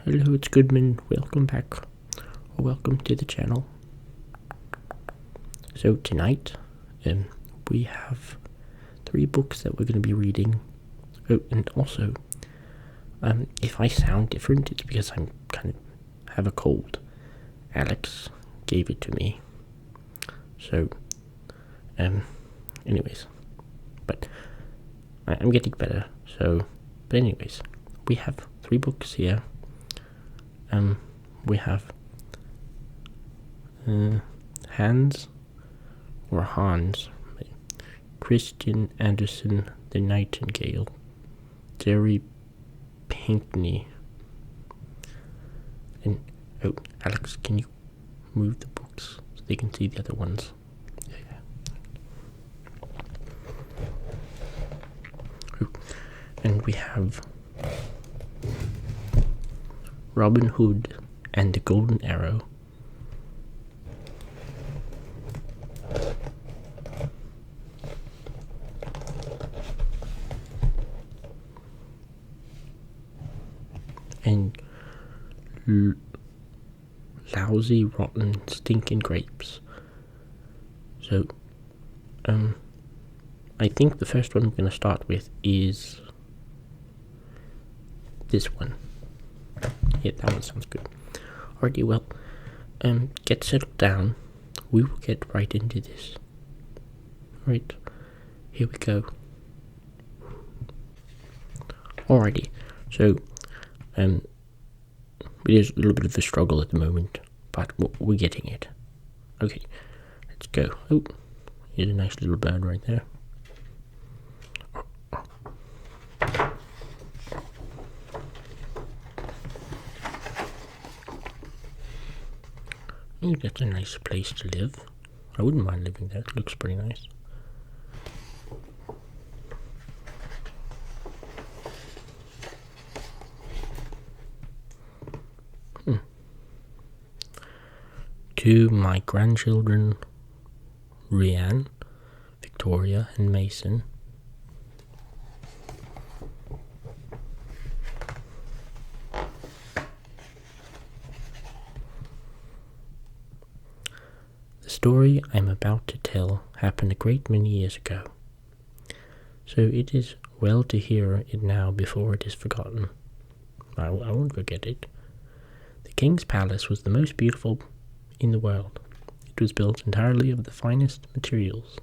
Hello, it's Gudmund. Welcome back, or welcome to the channel. So tonight, we have 3 books that we're going to be reading. Oh, and also, if I sound different, it's because I'm kind of have a cold. Alex gave it to me. So, anyways, but I'm getting better. So, but anyways, we have 3 books here. We have Hans Christian Andersen, The Nightingale, Jerry Pinkney, and Alex, can you move the books so they can see the other ones? Yeah. And we have Robin Hood and the Golden Arrow, and Lousy, Rotten, Stinking Grapes. So, I think the first one we're going to start with is this one. Yeah, that one sounds good. Alrighty, well, get settled down. We will get right into this. Right, here we go. Alrighty, so, it is a little bit of a struggle at the moment, but we're getting it. Okay, let's go. Oh, here's a nice little bird right there. I think that's a nice place to live. I wouldn't mind living there. It looks pretty nice. To my grandchildren, Rianne, Victoria, and Mason. The story I'm about to tell happened a great many years ago, so it is well to hear it now before it is forgotten. I won't forget it. The king's palace was the most beautiful in the world. It was built entirely of the finest materials.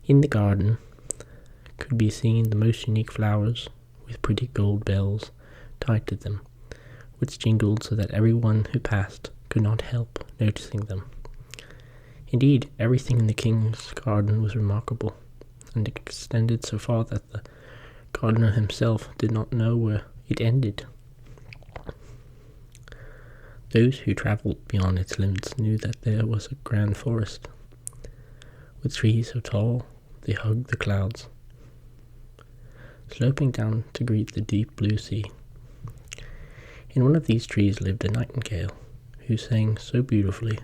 In the garden could be seen the most unique flowers with pretty gold bells tied to them, which jingled so that everyone who passed could not help noticing them. Indeed, everything in the king's garden was remarkable, and extended so far that the gardener himself did not know where it ended. Those who travelled beyond its limits knew that there was a grand forest, with trees so tall they hugged the clouds, sloping down to greet the deep blue sea. In one of these trees lived a nightingale, who sang so beautifully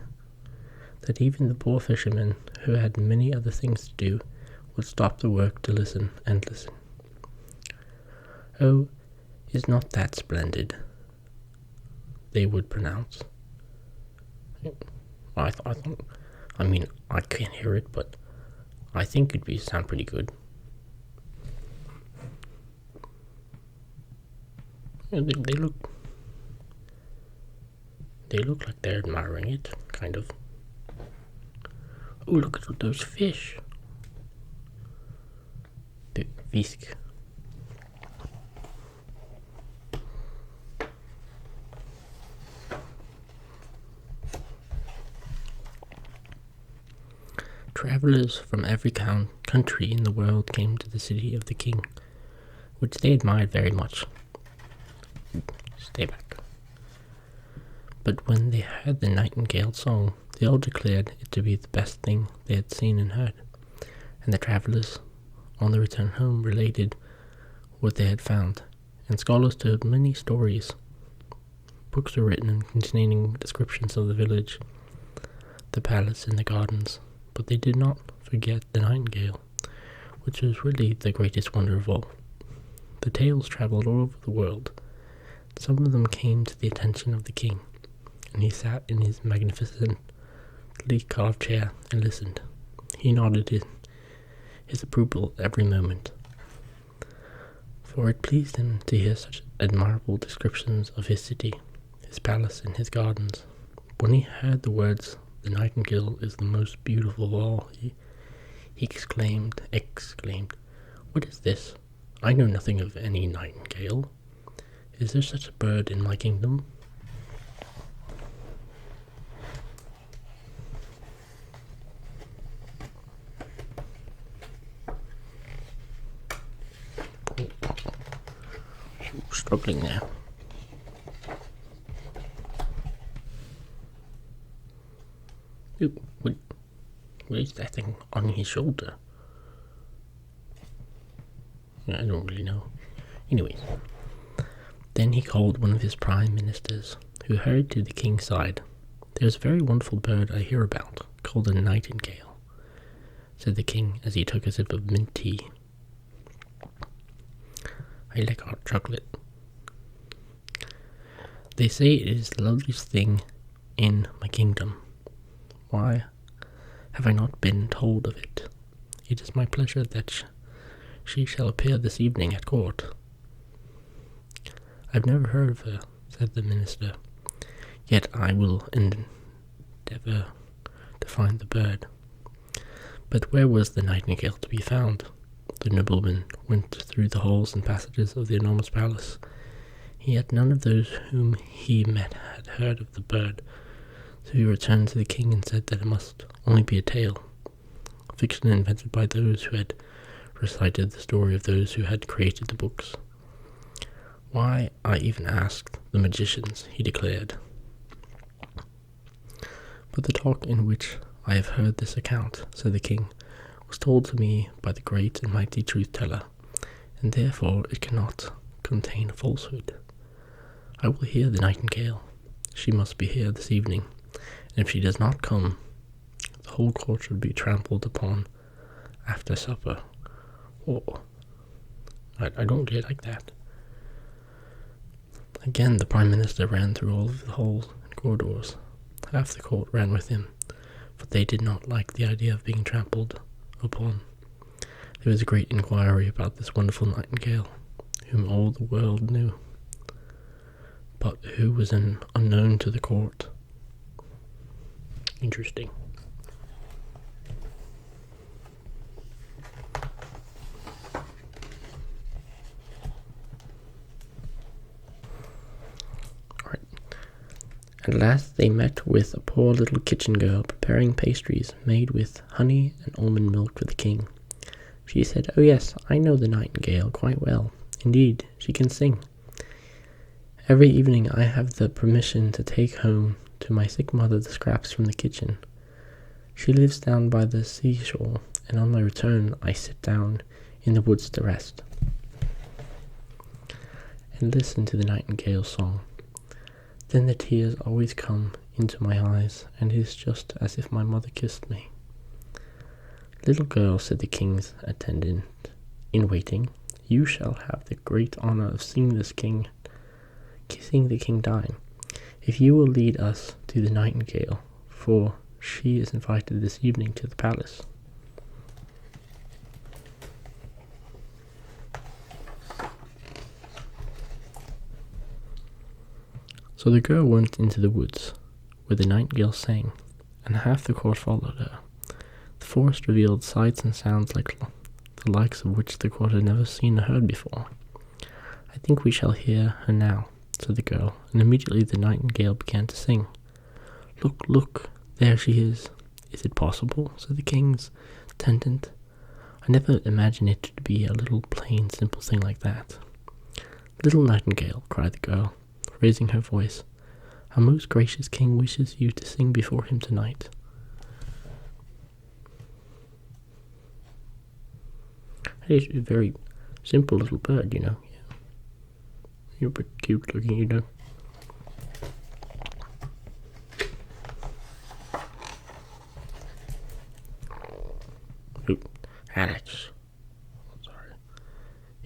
that even the poor fishermen, who had many other things to do, would stop their work to listen and listen. "Oh, is not that splendid?" they would pronounce. I mean, I can't hear it, but I think it'd sound pretty good. They look like they're admiring it, kind of. Oh, look at those fish. The fisk. Travellers from every country in the world came to the city of the king, which they admired very much. Stay back. But when they heard the nightingale song, they all declared it to be the best thing they had seen and heard, and the travellers, on the return home, related what they had found, and scholars told many stories. Books were written containing descriptions of the village, the palace, and the gardens, but they did not forget the nightingale, which was really the greatest wonder of all. The tales travelled all over the world, Some of them came to the attention of the king, and he sat in his magnificently carved chair and listened. He nodded his approval every moment, for it pleased him to hear such admirable descriptions of his city, his palace, and his gardens. When he heard the words, "The nightingale is the most beautiful of all," he exclaimed, "What is this? I know nothing of any nightingale. Is there such a bird in my kingdom?" Struggling there. Ooh, what is that thing on his shoulder? I don't really know. Anyways, then he called one of his prime ministers, who hurried to the king's side. "There's a very wonderful bird I hear about, called a nightingale," said the king as he took a sip of mint tea. "I like hot chocolate. They say it is the loveliest thing in my kingdom. Why have I not been told of it? It is my pleasure that she shall appear this evening at court." "I've never heard of her," said the minister, "yet I will endeavour to find the bird." But where was the nightingale to be found? The nobleman went through the halls and passages of the enormous palace, yet none of those whom he met had heard of the bird. So he returned to the king and said that it must only be a tale, a fiction invented by those who had recited the story of those who had created the books. "Why, I even asked the magicians," he declared. "But the talk in which I have heard this account," said the king, "was told to me by the great and mighty truth-teller, and therefore it cannot contain a falsehood. I will hear the nightingale. She must be here this evening, and if she does not come, the whole court should be trampled upon after supper." Oh, I don't really like that. Again, the prime minister ran through all of the halls and corridors. Half the court ran with him, for they did not like the idea of being trampled upon. There was a great inquiry about this wonderful nightingale, whom all the world knew, but who was an unknown to the court. Interesting. At last they met with a poor little kitchen girl preparing pastries made with honey and almond milk for the king. She said, "Oh yes, I know the nightingale quite well. Indeed, she can sing. Every evening I have the permission to take home to my sick mother the scraps from the kitchen. She lives down by the seashore, and on my return I sit down in the woods to rest and listen to the nightingale's song. Then the tears always come into my eyes, and it is just as if my mother kissed me." "Little girl," said the king's attendant in waiting, "you shall have the great honour of seeing the king dine, if you will lead us to the nightingale, for she is invited this evening to the palace." So the girl went into the woods, where the nightingale sang, and half the court followed her. The forest revealed sights and sounds like the likes of which the court had never seen or heard before. "I think we shall hear her now," said the girl, and immediately the nightingale began to sing. "Look, look, there she is." "Is it possible?" said the king's attendant. "I never imagined it to be a little plain, simple thing like that." "Little nightingale," cried the girl, raising her voice, "our most gracious king wishes you to sing before him tonight." It's a very simple little bird, you know. You're pretty cute looking, you know. Oop, Alex. Sorry.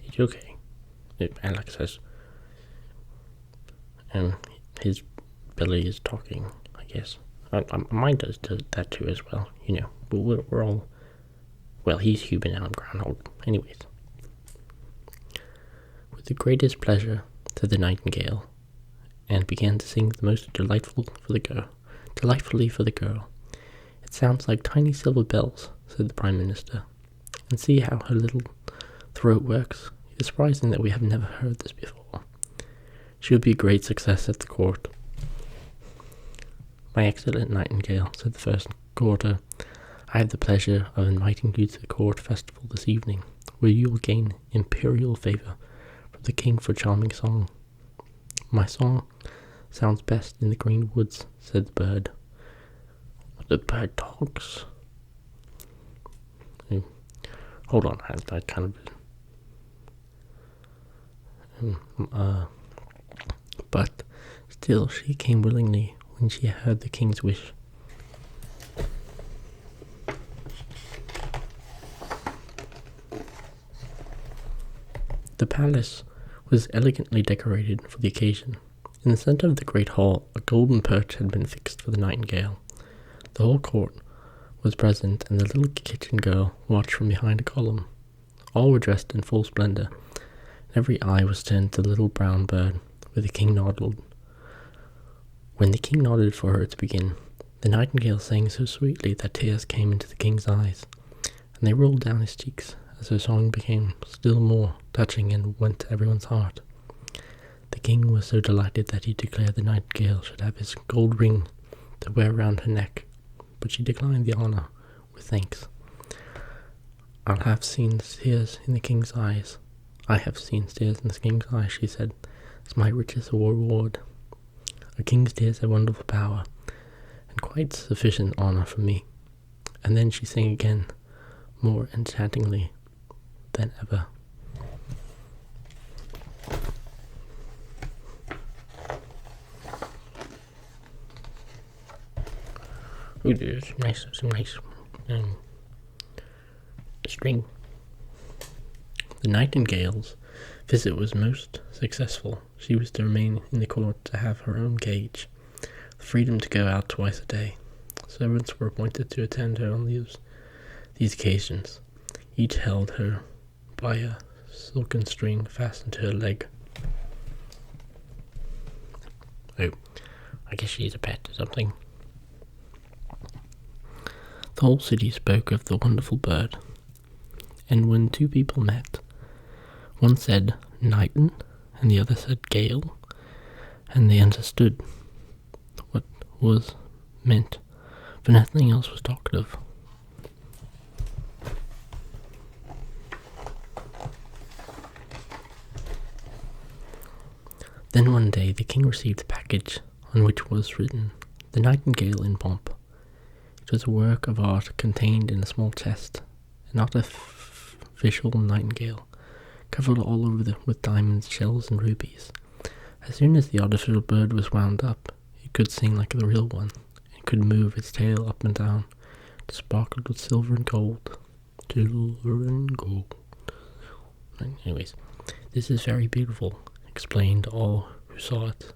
It's okay. Alex says, and his belly is talking, I guess. Mine does that too as well, but we're all, well, he's human and I'm groundhog. Anyways. With the greatest pleasure, said the nightingale, and began to sing the most delightfully for the girl. It sounds like tiny silver bells, said the Prime Minister, and see how her little throat works. It's surprising that we have never heard this before. She will be a great success at the court. My excellent nightingale, said the first courter, I have the pleasure of inviting you to the court festival this evening, where you will gain imperial favour from the king for a charming song. My song sounds best in the green woods, said the bird. The bird talks. Hold on, I kind of... but still she came willingly when she heard the king's wish. The palace was elegantly decorated for the occasion. In the centre of the great hall, a golden perch had been fixed for the nightingale. The whole court was present, and the little kitchen girl watched from behind a column. All were dressed in full splendour, and every eye was turned to the little brown bird, where the king nodded. When the king nodded for her to begin, the nightingale sang so sweetly that tears came into the king's eyes, and they rolled down his cheeks as her song became still more touching and went to everyone's heart. The king was so delighted that he declared the nightingale should have his gold ring to wear round her neck, but she declined the honour with thanks. I have seen tears in the king's eyes, she said. It's my richest reward. A king's tears have wonderful power, and quite sufficient honour for me. And then she sang again, more enchantingly than ever. Ooh, there's some nice string. The nightingale's visit was most successful. She was to remain in the court to have her own cage, the freedom to go out twice a day. Servants were appointed to attend her on these occasions. Each held her by a silken string fastened to her leg. Oh, I guess she's a pet or something. The whole city spoke of the wonderful bird, and when two people met, one said Nightin, and the other said Gale, and they understood what was meant, for nothing else was talked of. Then one day the king received a package on which was written, "The Nightingale in Pomp." It was a work of art contained in a small chest, an artificial nightingale, covered all over with diamonds, shells, and rubies. As soon as the artificial bird was wound up, it could sing like the real one. It could move its tail up and down. It sparkled with silver and gold. Silver and gold. Anyways, this is very beautiful, explained all who saw it,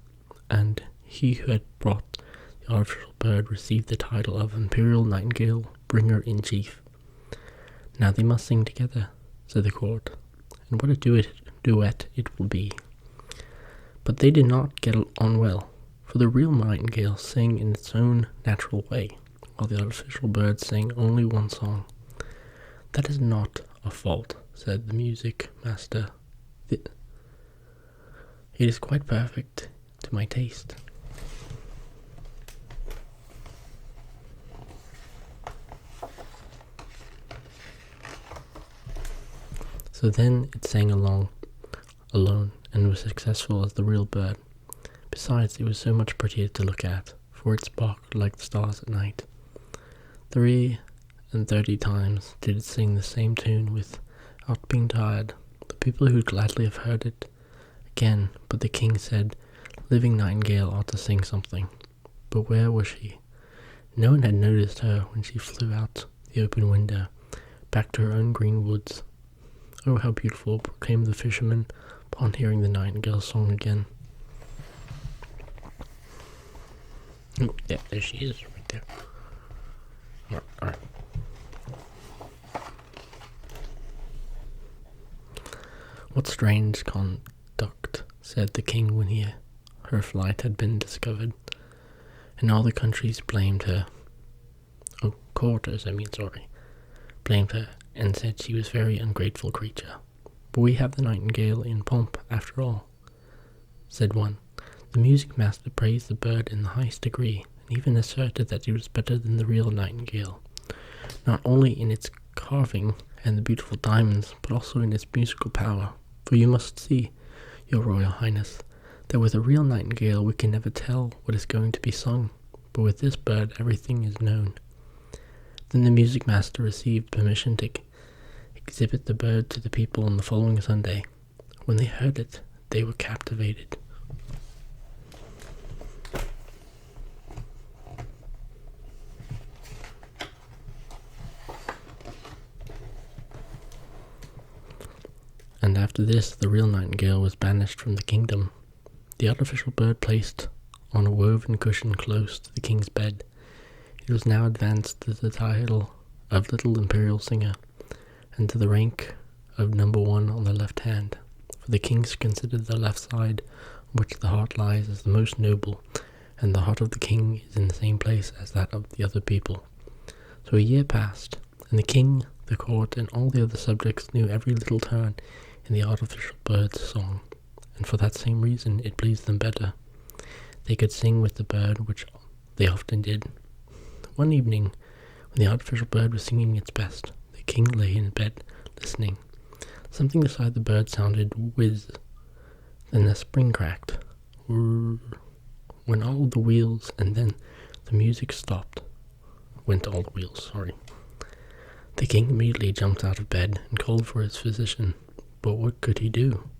and he who had brought the artificial bird received the title of Imperial Nightingale Bringer-in-Chief. Now they must sing together, said the court, and what a duet it will be. But they did not get on well, for the real nightingale sang in its own natural way, while the artificial bird sang only one song. That is not a fault, said the music master. It is quite perfect to my taste. So then it sang along alone and was successful as the real bird. Besides, it was so much prettier to look at, for it sparkled like the stars at night. 33 times did it sing the same tune without being tired. The people would gladly have heard it again, but the king said, "Living nightingale ought to sing something." But where was she? No one had noticed her when she flew out the open window, back to her own green woods. "Oh, how beautiful," proclaimed the fisherman upon hearing the nightingale's song again. Oh, there she is, right there. Alright. What strange conduct, said the king when her flight had been discovered, and all the countries blamed her. Oh, courtiers, blamed her, and said she was a very ungrateful creature. But we have the nightingale in pomp, after all, said one. The music master praised the bird in the highest degree, and even asserted that it was better than the real nightingale, not only in its carving and the beautiful diamonds, but also in its musical power. For you must see, your Royal Highness, that with a real nightingale we can never tell what is going to be sung, but with this bird everything is known. Then the music master received permission to exhibit the bird to the people on the following Sunday. When they heard it, they were captivated. And after this, the real nightingale was banished from the kingdom. The artificial bird placed on a woven cushion close to the king's bed. It was now advanced to the title of Little Imperial Singer, and to the rank of number 1 on the left hand, for the kings considered the left side on which the heart lies as the most noble, and the heart of the king is in the same place as that of the other people. So a year passed, and the king, the court, and all the other subjects knew every little turn in the artificial bird's song, and for that same reason it pleased them better. They could sing with the bird, which they often did. One evening, when the artificial bird was singing its best, the king lay in bed listening. Something beside the bird sounded whiz, then a spring cracked, whirr, when all the wheels, and then the music stopped. Went all the wheels, sorry. The king immediately jumped out of bed and called for his physician, but what could he do?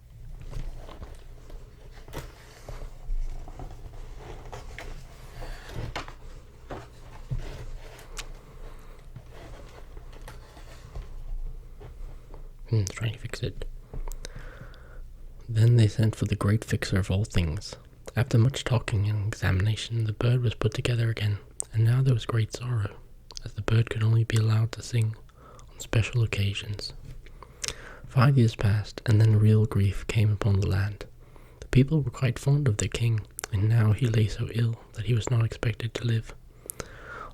Trying to fix it. Then they sent for the great fixer of all things. After much talking and examination, the bird was put together again, and now there was great sorrow, as the bird could only be allowed to sing on special occasions. 5 years passed, and then real grief came upon the land. The people were quite fond of their king, and now he lay so ill that he was not expected to live.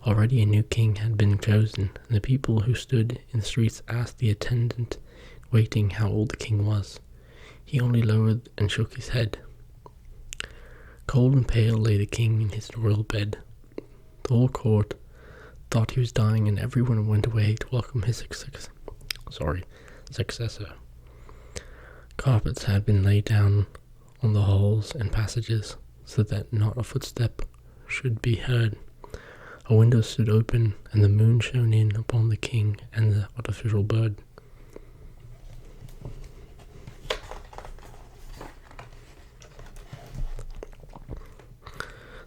Already a new king had been chosen, and the people who stood in the streets asked the attendant waiting how old the king was. He only lowered and shook his head. Cold and pale lay the king in his royal bed. The whole court thought he was dying, and everyone went away to welcome his successor. Carpets had been laid down on the halls and passages, so that not a footstep should be heard. A window stood open, and the moon shone in upon the king and the artificial bird.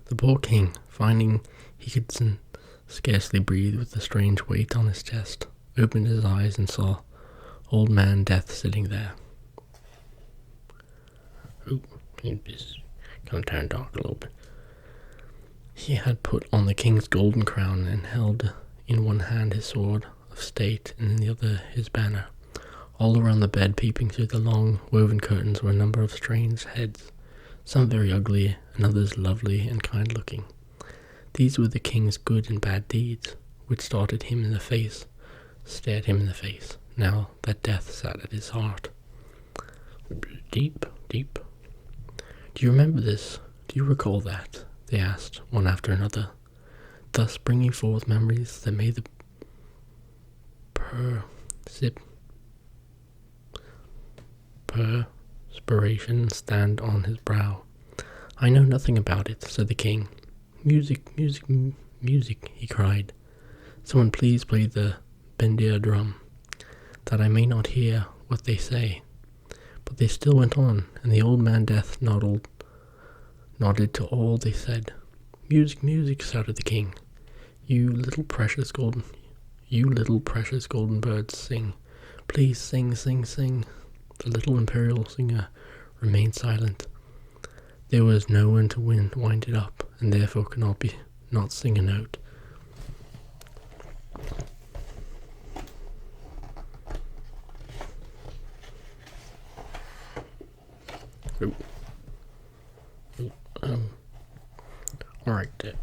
The poor king, finding he could scarcely breathe with the strange weight on his chest, opened his eyes and saw old man Death sitting there. Oh, it's gonna turn dark a little bit. He had put on the king's golden crown and held in one hand his sword of state and in the other his banner. All around the bed, peeping through the long woven curtains, were a number of strange heads, some very ugly and others lovely and kind-looking. These were the king's good and bad deeds, which stared him in the face, now that death sat at his heart. Deep. Do you remember this? Do you recall that? They asked, one after another, thus bringing forth memories that made the perspiration stand on his brow. I know nothing about it, said the king. Music, he cried. Someone please play the bendir drum, that I may not hear what they say. But they still went on, and the old man Death nodded to all they said. Music, shouted the king. You little precious golden birds, sing. Please sing. The little imperial singer remained silent. There was no one to wind it up, and therefore could not be not sing a note. Alright.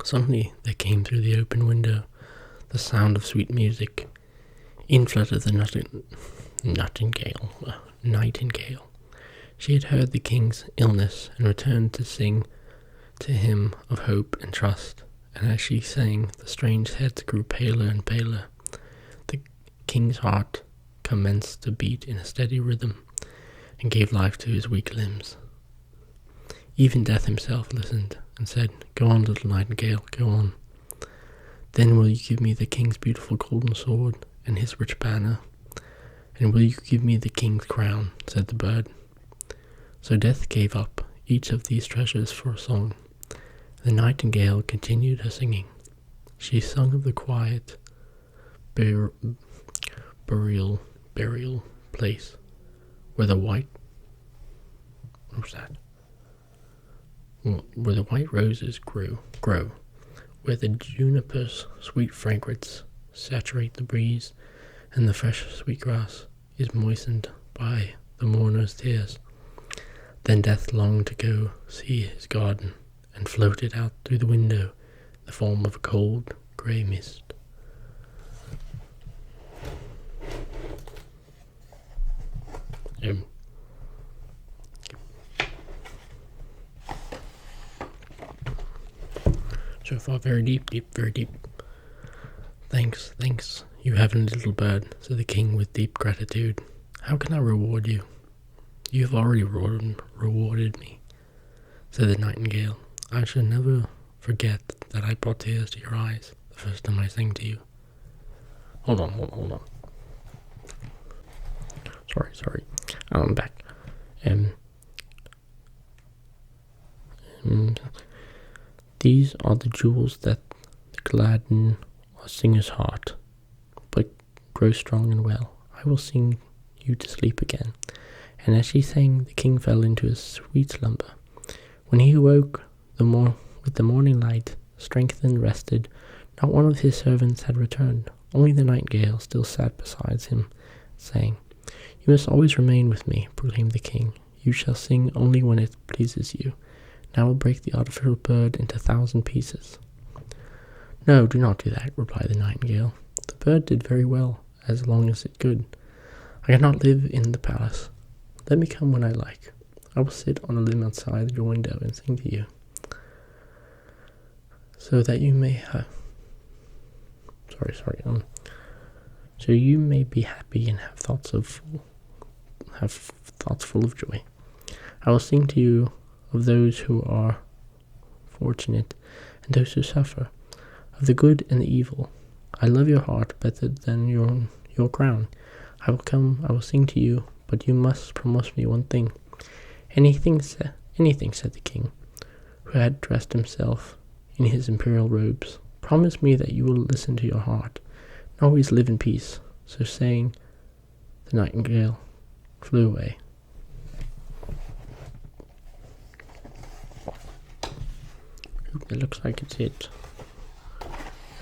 Suddenly there came through the open window the sound of sweet music. In fluttered the nightingale. She had heard the king's illness and returned to sing to him of hope and trust. And as she sang, the strange heads grew paler and paler. The king's heart commenced to beat in a steady rhythm and gave life to his weak limbs. Even Death himself listened and said, "Go on, little nightingale, go on. Then will you give me the king's beautiful golden sword and his rich banner? And will you give me the king's crown?" said the bird. So Death gave up each of these treasures for a song. The nightingale continued her singing. She sung of the quiet burial place where the white roses grow, where the juniper's sweet fragrance saturate the breeze, and the fresh sweet grass is moistened by the mourner's tears. Then Death longed to go see his garden, and floated out through the window in the form of a cold grey mist. So far, very deep, very deep. Thanks, you heavenly little bird, said the king with deep gratitude. How can I reward you? You have already rewarded me, said the nightingale. I shall never forget that I brought tears to your eyes the first time I sang to you. Hold on. Sorry. I'm back. These are the jewels that gladden a singer's heart, but grow strong and well. I will sing you to sleep again. And as she sang, the king fell into a sweet slumber. When he awoke with the morning light, strengthened, rested, not one of his servants had returned. Only the nightingale still sat beside him, saying, "You must always remain with me," proclaimed the king. "You shall sing only when it pleases you. Now I will break the artificial bird into 1,000 pieces." "No, do not do that," replied the nightingale. "The bird did very well, as long as it could. I cannot live in the palace. Let me come when I like. I will sit on a limb outside your window and sing to you, so that you may so you may be happy and have thoughts full of joy. I will sing to you of those who are fortunate and those who suffer, of the good and the evil. I love your heart better than your crown. I will sing to you, but you must promise me one thing." Anything, said the king, who had dressed himself in his imperial robes. "Promise me that you will listen to your heart, and always live in peace." So saying, the nightingale flew away. It looks like it's it.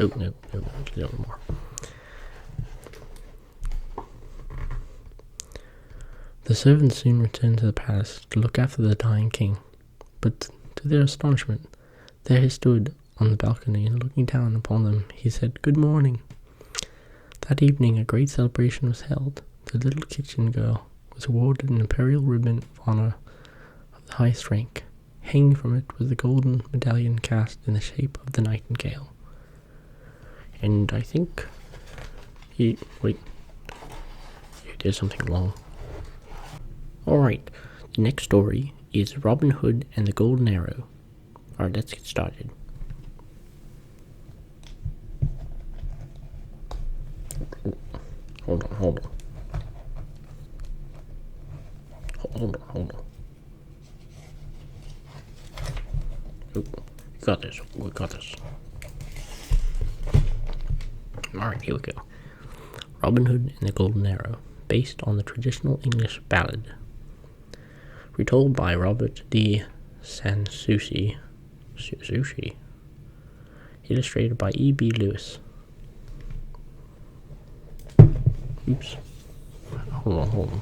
Oh, no, a little more. The servants soon returned to the palace to look after the dying king, but to their astonishment, there he stood on the balcony, and looking down upon them, he said, "Good morning." That evening a great celebration was held. The little kitchen girl was awarded an imperial ribbon of honor of the highest rank. Hanging from it was a golden medallion cast in the shape of the nightingale. And I think there's something wrong. Alright, the next story is Robin Hood and the Golden Arrow. Alright, let's get started. Hold on. Oh, we got this. Alright, here we go. Robin Hood and the Golden Arrow, based on the traditional English ballad. Retold by Robert de Sanssouci, Sushi. Illustrated by E.B. Lewis. Oops. Hold on.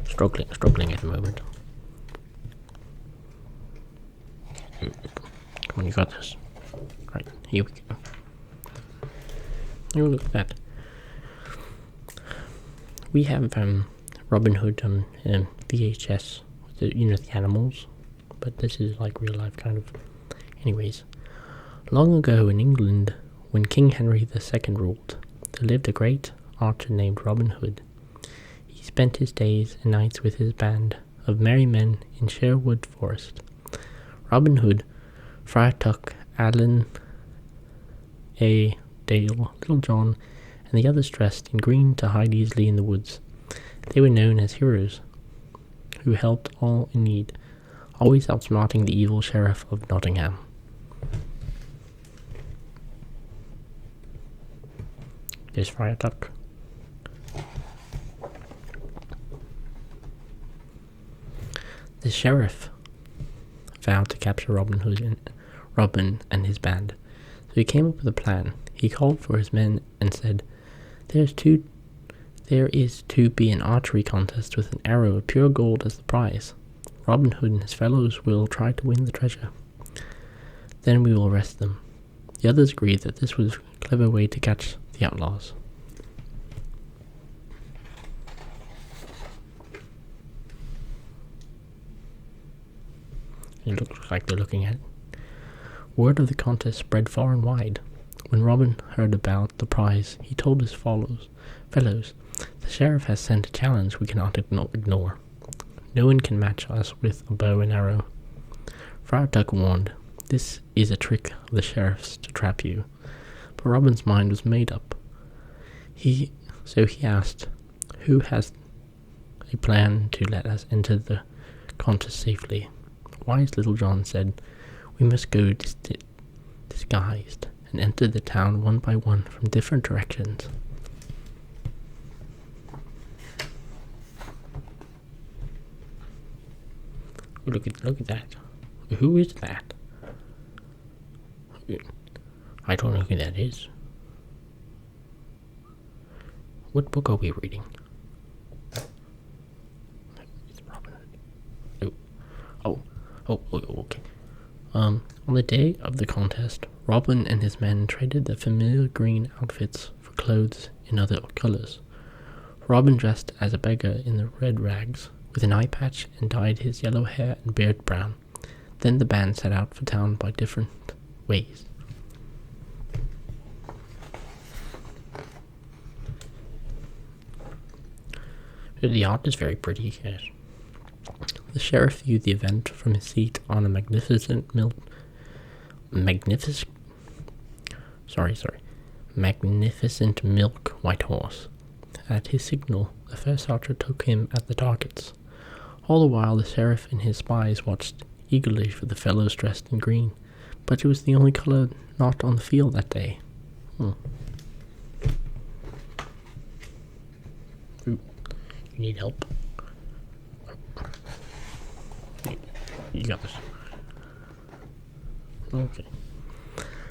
Struggling at the moment. Come on, you got this. Right, here we go. Oh, look at that. We have Robin Hood on VHS, the animals, but this is like real life kind of. Anyways, long ago in England, when King Henry II ruled, there lived a great archer named Robin Hood. He spent his days and nights with his band of merry men in Sherwood Forest. Robin Hood, Friar Tuck, Allen A. Dale, Little John, and the others dressed in green to hide easily in the woods. They were known as heroes, who helped all in need, always outsmarting the evil sheriff of Nottingham. There's Friar Tuck. The sheriff vowed to capture Robin and his band, so he came up with a plan. He called for his men and said, There is to be an archery contest with an arrow of pure gold as the prize. Robin Hood and his fellows will try to win the treasure. Then we will arrest them. The others agreed that this was a clever way to catch the outlaws. It looks like they're looking at it. Word of the contest spread far and wide. When Robin heard about the prize, he told his fellows, the sheriff has sent a challenge we cannot ignore. No one can match us with a bow and arrow. Friar Tuck warned, This is a trick of the sheriff's to trap you. But Robin's mind was made up. So he asked, Who has a plan to let us enter the contest safely? Wise Little John said, We must go disguised and enter the town one by one from different directions. Look at that. Who is that? I don't know who that is. What book are we reading? It's Robin Hood. Oh, okay. On the day of the contest, Robin and his men traded their familiar green outfits for clothes in other colors. Robin dressed as a beggar in the red rags, with an eye patch, and dyed his yellow hair and beard brown. Then the band set out for town by different ways. The art is very pretty, yes. The sheriff viewed the event from his seat on a magnificent milk white horse. At his signal, the first archer took him at the targets. All the while, the sheriff and his spies watched eagerly for the fellows dressed in green, but it was the only color not on the field that day. Ooh, you need help? You got this. Okay.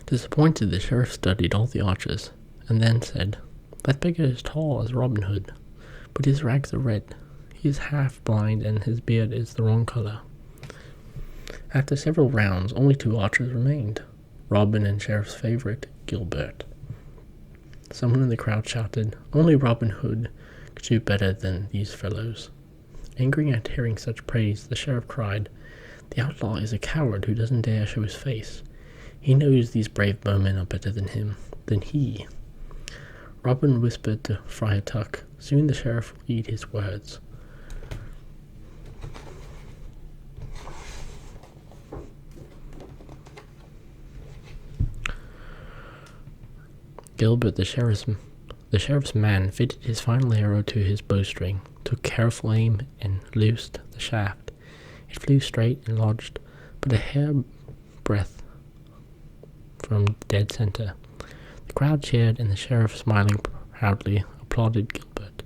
Disappointed, the sheriff studied all the archers, and then said, That beggar is tall as Robin Hood, but his rags are red. He is half blind, and his beard is the wrong color. After several rounds, only 2 archers remained, Robin and sheriff's favorite, Gilbert. Someone in the crowd shouted, Only Robin Hood could shoot better than these fellows. Angry at hearing such praise, the sheriff cried, The outlaw is a coward who doesn't dare show his face. He knows these brave bowmen are better than he. Robin whispered to Friar Tuck. Soon the sheriff would heed his words. Gilbert, the sheriff's man, fitted his final arrow to his bowstring, took careful aim, and loosed the shaft. It flew straight and lodged but a hair-breadth from dead center. The crowd cheered, and the sheriff, smiling proudly, applauded Gilbert.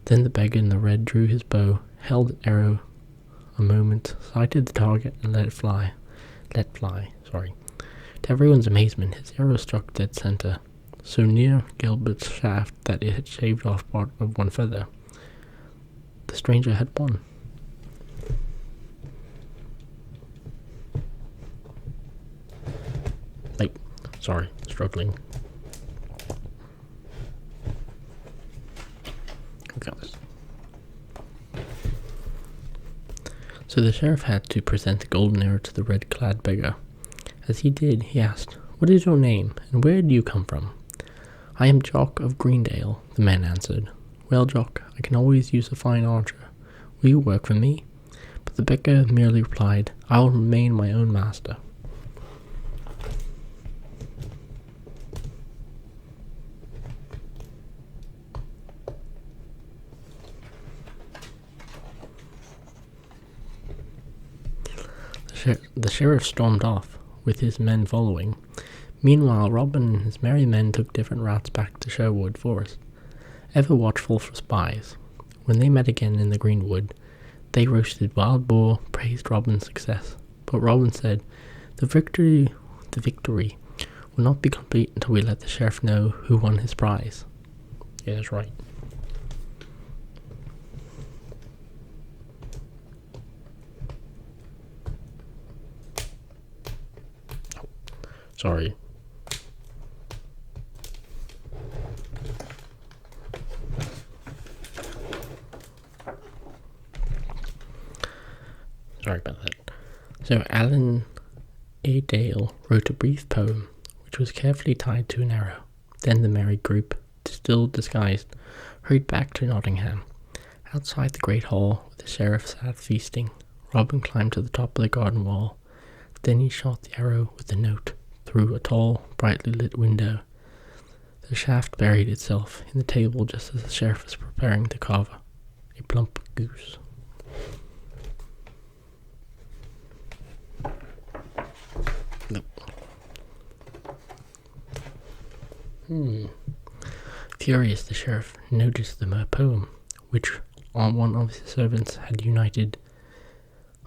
Then the beggar in the red drew his bow, held the arrow a moment, sighted the target, and let it fly. let fly. To everyone's amazement, his arrow struck dead center, so near Gilbert's shaft that it had shaved off part of one feather. The stranger had won. Struggling. We got this. So the sheriff had to present the golden arrow to the red-clad beggar. As he did, he asked, "What is your name, and where do you come from?" "I am Jock of Greendale," the man answered. "Well, Jock, I can always use a fine archer. Will you work for me?" But the beggar merely replied, "I will remain my own master." The sheriff stormed off, with his men following. Meanwhile, Robin and his merry men took different routes back to Sherwood Forest, ever watchful for spies. When they met again in the greenwood, they roasted wild boar, praised Robin's success. But Robin said, the victory will not be complete until we let the sheriff know who won his prize." Yeah, that's right. Sorry. Sorry about that. So Alan A. Dale wrote a brief poem, which was carefully tied to an arrow. Then the merry group, still disguised, hurried back to Nottingham. Outside the great hall, where the sheriff sat feasting, Robin climbed to the top of the garden wall. Then he shot the arrow with the note through a tall, brightly lit window. The shaft buried itself in the table just as the sheriff was preparing to carve a plump goose. Furious, the sheriff noticed the poem, which one of his servants had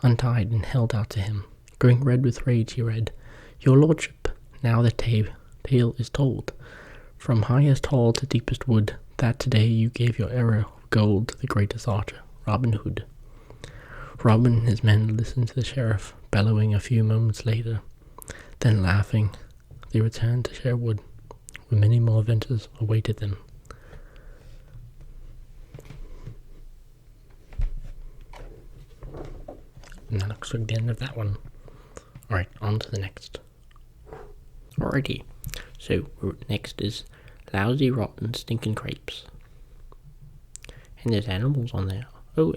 untied and held out to him. Growing red with rage, he read, "Your lordship, now the tale is told. From highest hall to deepest wood, that today you gave your arrow of gold to the greatest archer, Robin Hood." Robin and his men listened to the sheriff, bellowing a few moments later. Then, laughing, they returned to Sherwood, where many more adventures awaited them. And that looks like the end of that one. Alright, on to the next. Alrighty, so next is Lousy, Rotten, Stinking Grapes. And there's animals on there. Oh,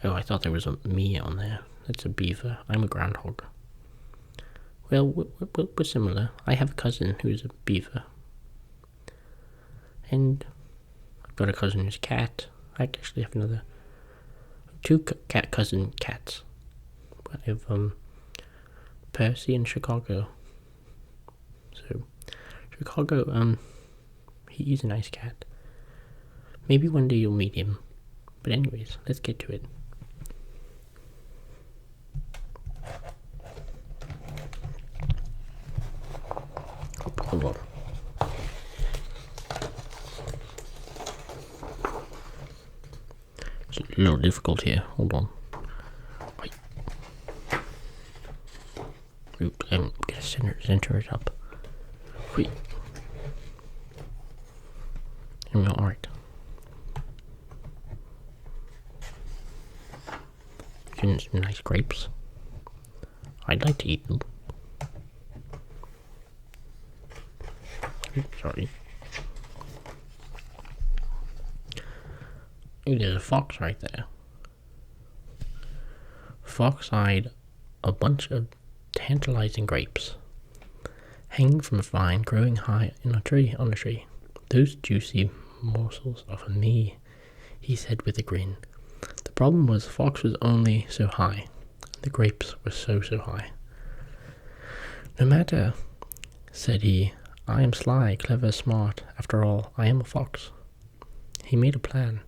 I thought there was a me on there. That's a beaver. I'm a groundhog. Well, we're similar. I have a cousin who's a beaver. And I've got a cousin who's a cat. I actually have two cousin cats. I have Percy and Chicago. So Chicago, he's a nice cat. Maybe one day you'll meet him. But anyways, let's get to it. Hold on. It's a little difficult here. Hold on. Wait. I'm gonna center it up. Wait. Here we go. Alright. Some nice grapes. I'd like to eat them. Sorry. Ooh, there's a fox right there. Fox eyed a bunch of tantalizing grapes, hanging from a vine growing high on a tree. "Those juicy morsels are for me," he said with a grin. The problem was the fox was only so high. The grapes were so high. "No matter," said he. "I am sly, clever, smart. After all, I am a fox." He made a plan.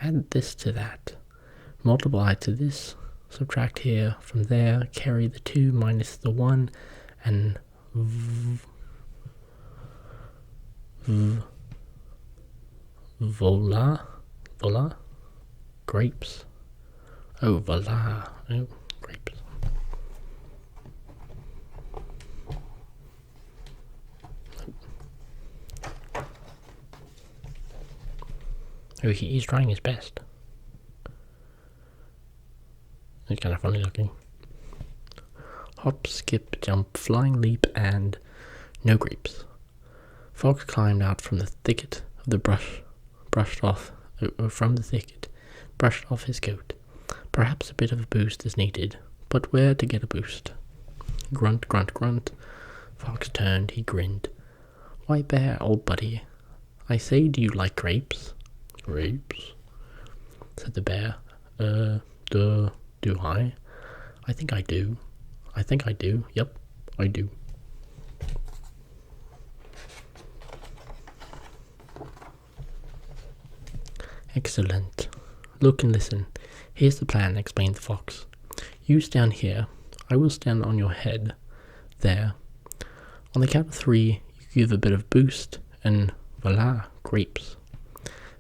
Add this to that. Multiply to this. subtract here from there, carry the 2 minus the 1, and voila, grapes. Oh, voila, oh, grapes. Oh, he's trying his best. It's kind of funny looking. Hop, skip, jump, flying leap, and no grapes. Fox climbed out from the thicket of the brushed off his coat. Perhaps a bit of a boost is needed, but where to get a boost? Grunt, grunt, grunt. Fox turned, he grinned. Why, Bear, old buddy, I say, do you like grapes? Grapes? Said the Bear. Do I? I think I do. Yep, I do. Excellent. Look and listen. Here's the plan, explained the Fox. You stand here. I will stand on your head. There. On the count of 3, you give a bit of boost, and voila, grapes.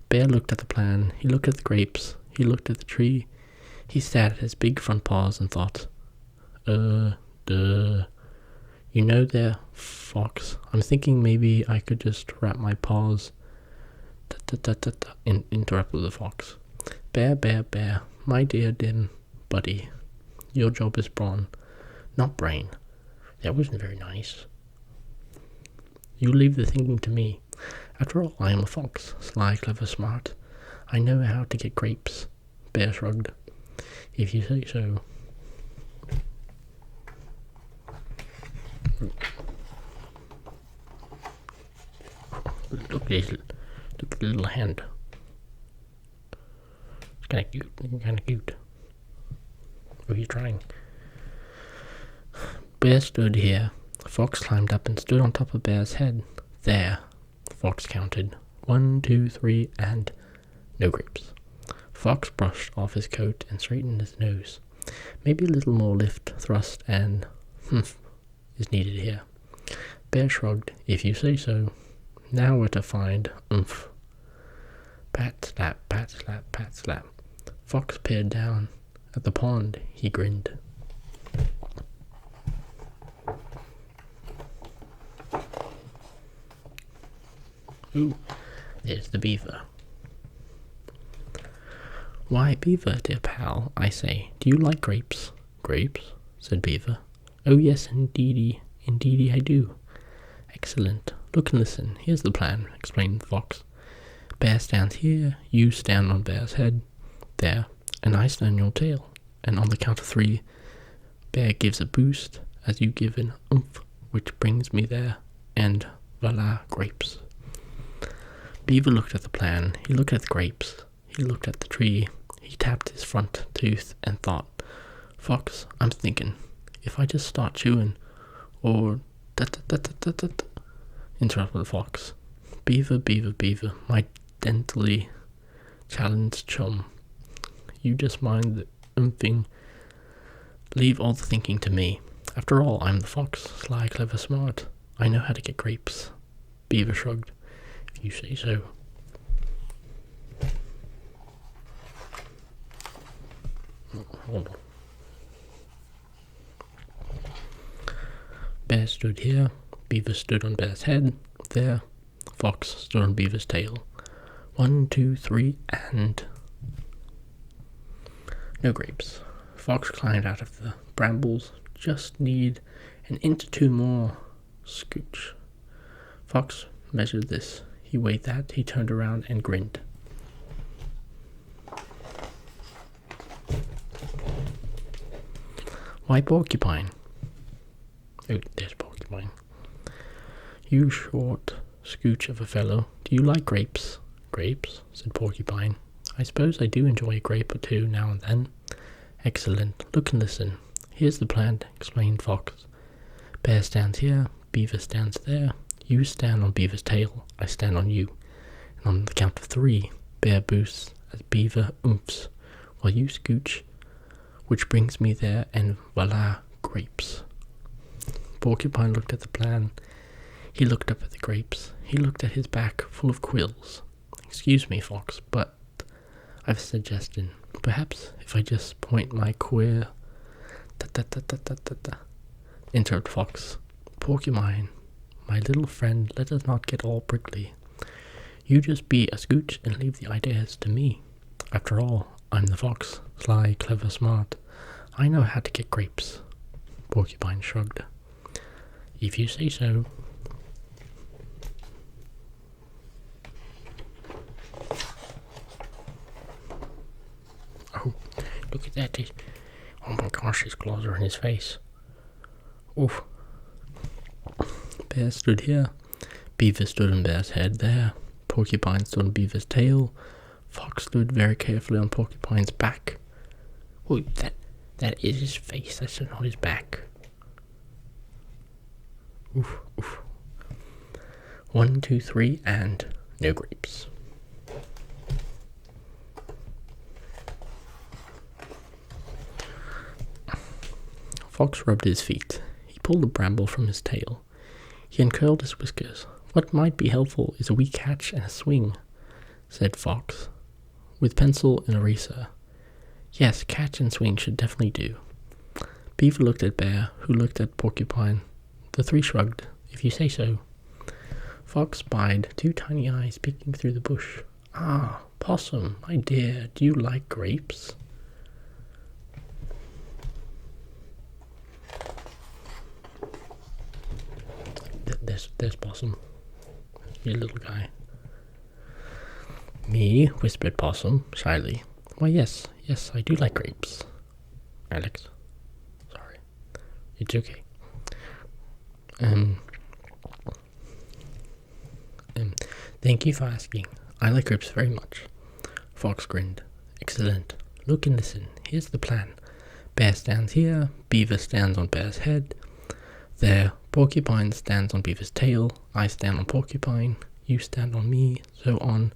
Bear looked at the plan. He looked at the grapes. He looked at the tree. He stared at his big front paws and thought, you know there, Fox, I'm thinking maybe I could just wrap my paws. Interrupted the Fox. Bear, my dear dim buddy, your job is brawn, not brain. That wasn't very nice. You leave the thinking to me. After all, I am a fox, sly, clever, smart. I know how to get grapes. Bear shrugged. If you say so. Look at the little hand. It's kind of cute. What are you trying? Bear stood here. Fox climbed up and stood on top of Bear's head. There, Fox counted. 1, 2, 3, and no grapes. Fox brushed off his coat and straightened his nose. Maybe a little more lift, thrust, and humph is needed here. Bear shrugged. If you say so. Now where to find oomph. Pat, slap, pat, slap, pat, slap. Fox peered down at the pond. He grinned. Ooh, there's the beaver. Why, Beaver, dear pal, I say, do you like grapes? Grapes? Said Beaver. Oh yes, indeedy I do. Excellent. Look and listen. Here's the plan, explained the Fox. Bear stands here, you stand on Bear's head, there, and I stand on your tail. And on the count of 3, Bear gives a boost as you give an oomph, which brings me there, and voila, grapes. Beaver looked at the plan, he looked at the grapes, he looked at the tree, he tapped his front tooth and thought, Fox, I'm thinking, if I just start chewing, or interrupted the Fox. Beaver, my dentally challenged chum. You just mind the oomping. Leave all the thinking to me. After all, I'm the Fox, sly, clever, smart. I know how to get grapes. Beaver shrugged. If you say so. Hold on. Bear stood here. Beaver stood on Bear's head. There. Fox stood on Beaver's tail. 1, 2, 3, and no grapes. Fox climbed out of the brambles. Just need an inch or 2 more. Scooch. Fox measured this. He weighed that. He turned around and grinned. Why, Porcupine? Oh, there's Porcupine. You short scooch of a fellow, do you like grapes? Grapes, said Porcupine. I suppose I do enjoy a grape or 2 now and then. Excellent. Look and listen. Here's the plan, explained Fox. Bear stands here, Beaver stands there. You stand on Beaver's tail, I stand on you. And on the count of 3, Bear boosts as Beaver oomphs, while you scooch, which brings me there, and voila, grapes. Porcupine looked at the plan. He looked up at the grapes. He looked at his back full of quills. Excuse me, Fox, but I've a suggestion. Perhaps if I just point my queer... Interrupt Fox. Porcupine, my little friend, let us not get all prickly. You just be a scooch and leave the ideas to me. After all, I'm the fox, sly, clever, smart. I know how to get grapes. Porcupine shrugged. If you say so. Oh, look at that. Oh my gosh, his claws are in his face. Oof. Bear stood here. Beaver stood on Bear's head there. Porcupine stood on Beaver's tail. Fox stood very carefully on Porcupine's back. Oh, that is his face, that's not his back. Oof, oof. 1, 2, 3, and no grapes. Fox rubbed his feet. He pulled a bramble from his tail. He uncurled his whiskers. What might be helpful is a wee catch and a swing, said Fox, with pencil and eraser. Yes, catch and swing should definitely do. Beaver looked at Bear, who looked at Porcupine. The three shrugged. If you say so. Fox spied 2 tiny eyes peeking through the bush. Ah, Possum, my dear, do you like grapes? There's Possum. You little guy. Me, whispered Possum, shyly. Why, yes, I do like grapes. Alex. Sorry. It's okay. Thank you for asking. I like grapes very much. Fox grinned. Excellent. Look and listen. Here's the plan. Bear stands here. Beaver stands on Bear's head. There, Porcupine stands on Beaver's tail. I stand on Porcupine. You stand on me. So on,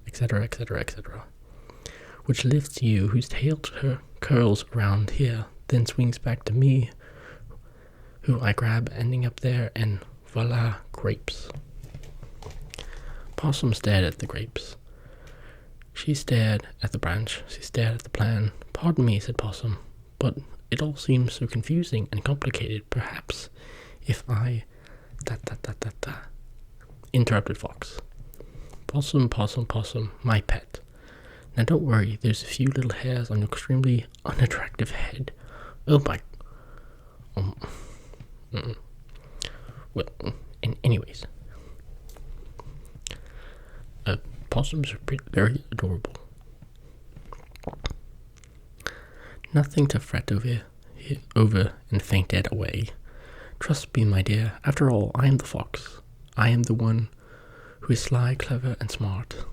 etc., etc., etc. Which lifts you, whose tail curls around here, then swings back to me, who I grab, ending up there, and voila, grapes. Possum stared at the grapes. She stared at the branch. She stared at the plan. Pardon me, said Possum, but it all seems so confusing and complicated. Perhaps if I... interrupted Fox. Possum, my pet. Now don't worry, there's a few little hairs on your extremely unattractive head. Oh my... Well, anyways. Possums are very adorable. Nothing to fret over and faint at away. Trust me, my dear. After all, I am the fox. I am the one who is sly, clever, and smart.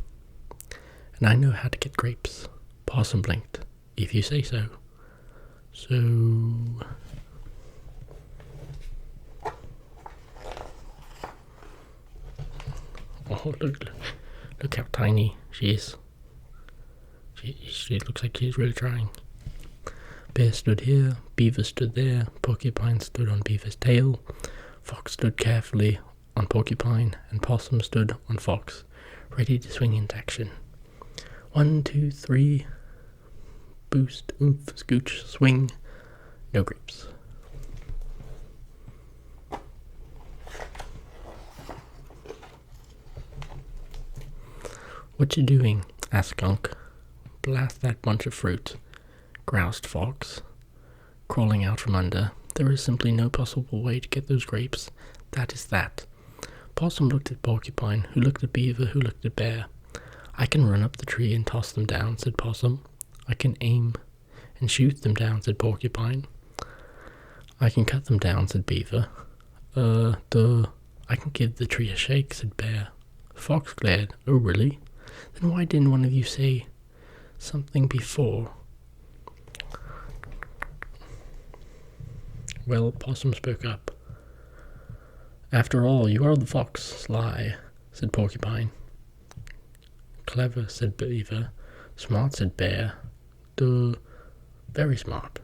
And I know how to get grapes. Possum blinked. If you say so. So... Oh, look how tiny she is. She looks like she's really trying. Bear stood here, Beaver stood there, Porcupine stood on Beaver's tail, Fox stood carefully on Porcupine, and Possum stood on Fox, ready to swing into action. 1, 2, 3, boost, oomph, scooch, swing, no grapes. What you doing? Asked Skunk. Blast that bunch of fruit, groused Fox, crawling out from under. There is simply no possible way to get those grapes. That is that. Possum looked at Porcupine, who looked at Beaver, who looked at Bear. I can run up the tree and toss them down, said Possum. I can aim and shoot them down, said Porcupine. I can cut them down, said Beaver. I can give the tree a shake, said Bear. Fox glared. Oh, really? Then why didn't one of you say something before? Well, Possum spoke up. After all, you are the fox, sly, said Porcupine. Clever, said Beaver. Smart, said Bear. Duh. Very smart.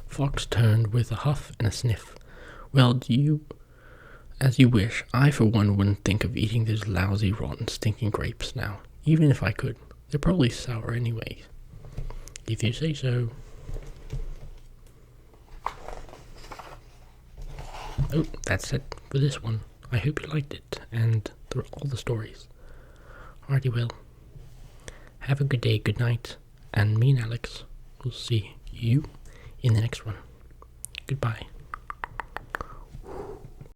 Fox turned with a huff and a sniff. Well, as you wish. I, for one, wouldn't think of eating those lousy, rotten, stinking grapes now, even if I could. They're probably sour anyway. If you say so. Oh, that's it for this one. I hope you liked it, and all the stories. Alrighty, well. Have a good day, good night, and me and Alex will see you in the next one. Goodbye.